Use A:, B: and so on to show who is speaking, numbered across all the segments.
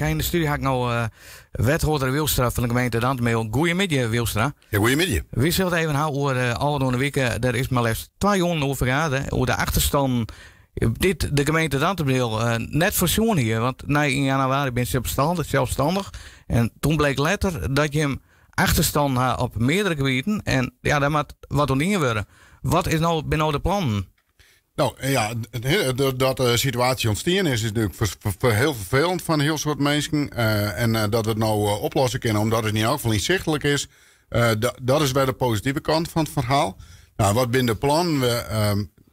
A: in de studie heb ik nou wethouder Wilstra van de gemeente Dantemeel. Goedemiddag, Wilstra.
B: Ja, goedemiddag.
A: We zullen het even houden over alle weken. Er is maar liefst 2 jaar over gehad. Over de achterstand. De gemeente Dantemeel net verzoen hier. Want in januari ben je zelfstandig. En toen bleek later dat je hem achterstand had op meerdere gebieden. En ja, daar moet wat onderin worden. Wat is nou de plannen?
B: Nou ja, dat de situatie ontstaan is natuurlijk voor heel vervelend van een heel soort mensen. En dat we het nou oplossen kunnen omdat het in elk geval inzichtelijk is. Dat is weer de positieve kant van het verhaal. Nou, wat binnen de plan?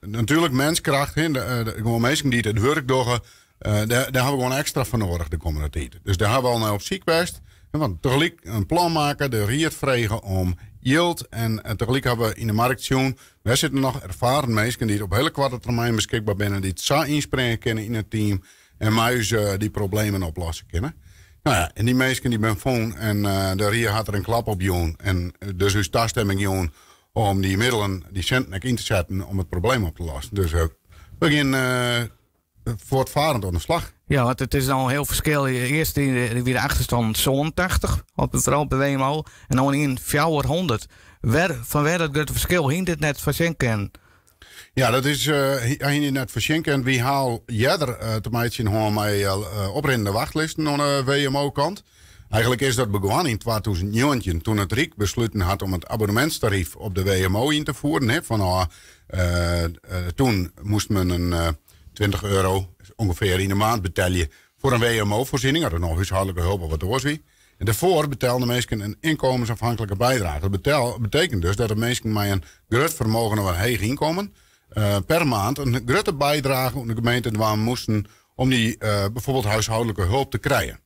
B: Natuurlijk menskracht. Gewoon mensen die het werk doen. Daar hebben we gewoon extra van nodig de komende tijd. Dus daar hebben we al naar op ziek geweest. Want tegelijk een plan maken, de riet vregen om yield. En tegelijk hebben we in de markt zien. Wij zitten nog ervaren mensen die op hele korte termijn beschikbaar zijn. Die het zo inspringen kunnen in het team. En muis die problemen oplossen kunnen. Nou ja, en die mensen die ben van. En de riet had er een klap op doen. En dus is toestemming doen om die middelen, die centen in te zetten om het probleem op te lossen. Dus we beginnen voortvarend aan de slag.
A: Ja, want het is al een heel verschil. Eerst weer de achterstand 87, vooral bij WMO. En dan in 400. Van waar dat grote verschil hing dit net verschenken?
B: Ja, dat is hing net verschenken. Wie haal jeder te maken gewoon mij oprennende wachtlijsten aan de WMO-kant. Eigenlijk is dat begonnen in 2019 toen het Rijk besloten had om het abonnementstarief op de WMO in te voeren. Toen moest men een €20 ongeveer in de maand betalen voor een WMO-voorziening. Dat er nog huishoudelijke hulp of wat doorzie. En daarvoor betaalden mensen een inkomensafhankelijke bijdrage. Dat betekent dus dat de mensen met een groot vermogen of een hoog inkomen per maand een grote bijdrage aan de gemeente moesten om die bijvoorbeeld huishoudelijke hulp te krijgen.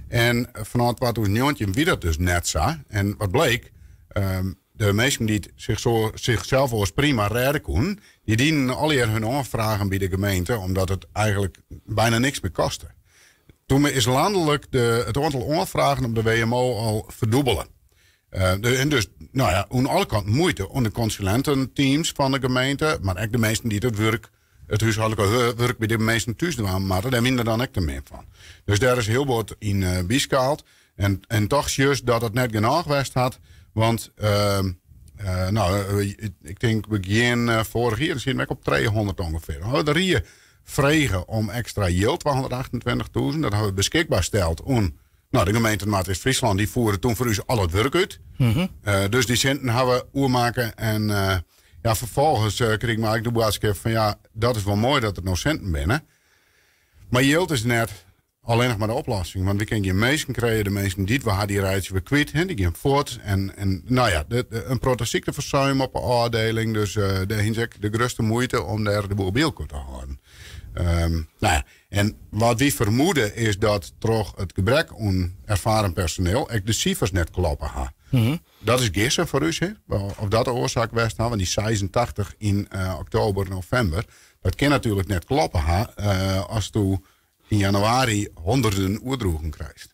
B: En vanaf 2019 wie dat dus net zo. En wat bleek, de mensen die zichzelf als prima redden konden, die dienen alweer hun aanvragen bij de gemeente, omdat het eigenlijk bijna niks meer kostte. Toen is landelijk het aantal aanvragen op de WMO al verdubbelen. En dus, nou ja, aan alle kanten moeite. Aan de consulententeams van de gemeente, maar ook de mensen die het huishoudelijke werk bij de meesten thuis doen, maar daar minder dan ik er meer van. Dus daar is heel wat in bijschaald. En toch juist dat het net genoeg geweest had. Want ik denk begin vorig jaar zitten we op 300 ongeveer. De rieën vregen om extra yield, 228.000. Dat hebben we beschikbaar gesteld aan de gemeente Maas-Friesland. Die voeren toen voor u al het werk uit. Mm-hmm. Dus die centen hebben we oermaken. En vervolgens kreeg ik maar eigenlijk de boodschap van ja, dat is wel mooi dat er nog centen binnen. Maar yield is net alleen nog maar de oplossing. Want we kunnen je mensen krijgen, de mensen die we hadden die rijden we kwijt, die gaan voort. En een protoziekteverzuim op een afdeling. Dus daar is de grootste moeite om daar de boel bij te houden. En wat we vermoeden is dat toch het gebrek aan ervaren personeel de cijfers net kloppen. Mm-hmm. Dat is gissen voor u, of dat de oorzaak was. Want die 86 in oktober, november, dat kan natuurlijk net kloppen als u in januari honderden oerdroegen krijgt.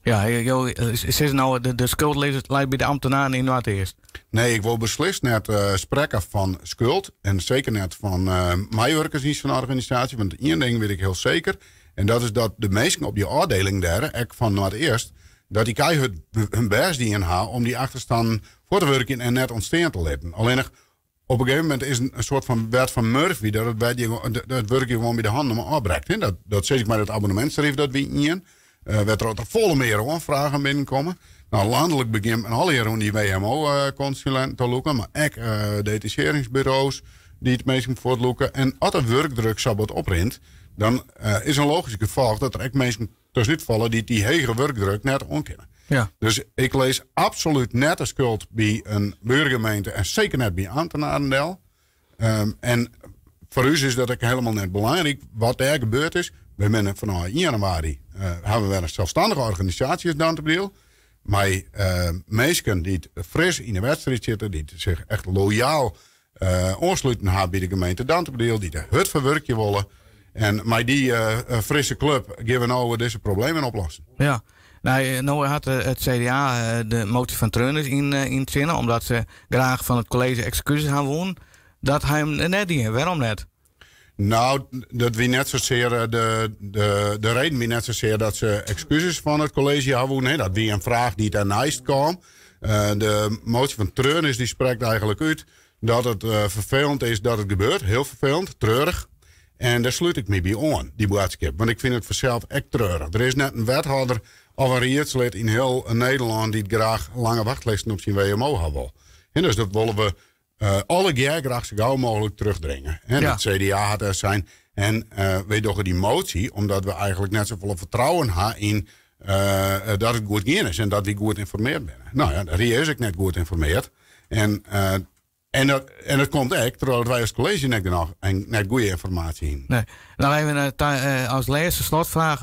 B: Ja,
A: is nou de schuld ligt bij de ambtenaren in wat eerst?
B: Nee, ik wil beslist net spreken van schuld. En zeker net van mijwerkers van de organisatie. Want één ding weet ik heel zeker. En dat is dat de meesten op je afdeling daar, ik van het eerst, dat die keihard hun best die inhouden om die achterstand voor te werken en net ontstaan te laten. Alleen nog, op een gegeven moment is een soort van wet van Murphy dat het werk je gewoon bij de handen maar afbreekt. Dat zeg ik maar het abonnementstarief dat we in. Werd er volle meer aanvragen binnenkomen. Nou, landelijk begint een half jaar om die WMO-consulenten te loeken, maar ook detacheringsbureaus die het meestal voortloeken. En als er werkdruk zo wordt oprint, dan is een logisch gevolg dat er ook mensen tussenuit vallen die hege werkdruk net ontkennen. Ja. Dus ik lees absoluut net de schuld bij een burgergemeente en zeker net bij ambtenarendel. En voor u is dat ook helemaal net belangrijk. Wat er gebeurd is, we zijn vanaf januari hebben we een zelfstandige organisatie als Dantemeel. Maar mensen die het fris in de wedstrijd zitten, die zich echt loyaal aansluiten hebben bij de gemeente Dantemeel, die de hut verwerken willen. En met die frisse club gaan we nou deze problemen oplossen.
A: Ja. Nou had het CDA de motie van Treuners in het zinnen, omdat ze graag van het college excuses gaan wonen. Dat hij hem net niet. Waarom net?
B: Nou, dat wie net zozeer de reden wie net zozeer dat ze excuses van het college hadden. Nee, dat wie een vraag die daarnaast kwam. De motie van Treurnis die spreekt eigenlijk uit dat het vervelend is dat het gebeurt. Heel vervelend, treurig. En daar sluit ik me bij aan, die boodschap. Want ik vind het vanzelf echt treurig. Er is net een wethouder of een raadslid in heel Nederland die het graag lange wachtlijsten op zijn WMO had. En dus dat willen we alle jaar graag zo gauw mogelijk terugdringen. En
A: Ja.
B: het CDA had er zijn. En wij doen die motie omdat we eigenlijk net zoveel vertrouwen hebben in dat het goed gaan is en dat we goed informeerd zijn. Nou ja, daar is ik net goed informeerd. En dat komt echt, terwijl wij als college net goede informatie in.
A: Nee. Nou even als laatste slotvraag.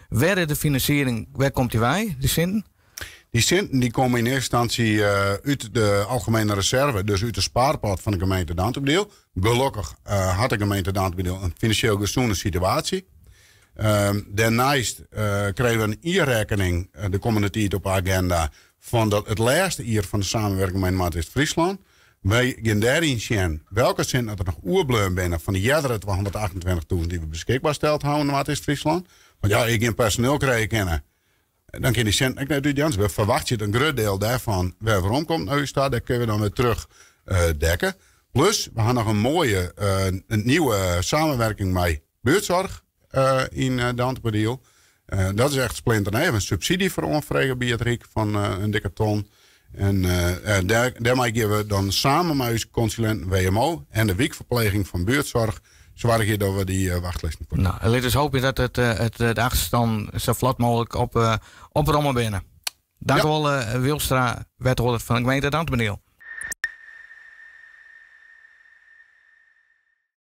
A: Waar de financiering, waar komt die bij, die zin?
B: Die centen die komen in eerste instantie uit de algemene reserve, dus uit de spaarpot van de gemeente Dantebreel. Gelukkig had de gemeente Dantebreel een financieel gezonde situatie. Daarnaast kregen we een e-rekening de komende tijd op agenda van het laatste jaar van de samenwerking met Maat-West-Friesland. Wij gaan daarin zien welke centen dat er nog oerbleun binnen van de jaren 228.000 die we beschikbaar steld houden in Maat-West-Friesland. Want ja, ik geen personeel krijgen kennen. Dan kan die cent net uit Jans. We verwachten een groot deel daarvan weer waarom komt naar u staat. Dat kunnen we dan weer terug dekken. Plus, we gaan nog een mooie, een nieuwe samenwerking met buurtzorg in Dantebreel. Dat is echt splinternieuw. Een subsidie voor onvrijgebied van een dikke ton. En daarmee geven we dan samen met onze consulent WMO en de weekverpleging van buurtzorg zorgen dat we die wachtlijsten voor.
A: Nou, laten we hopen dat de achterstand zo vlot mogelijk op Rommel binnen. Dank u wel, Wilstra, wethouder van de gemeente Dantebreel.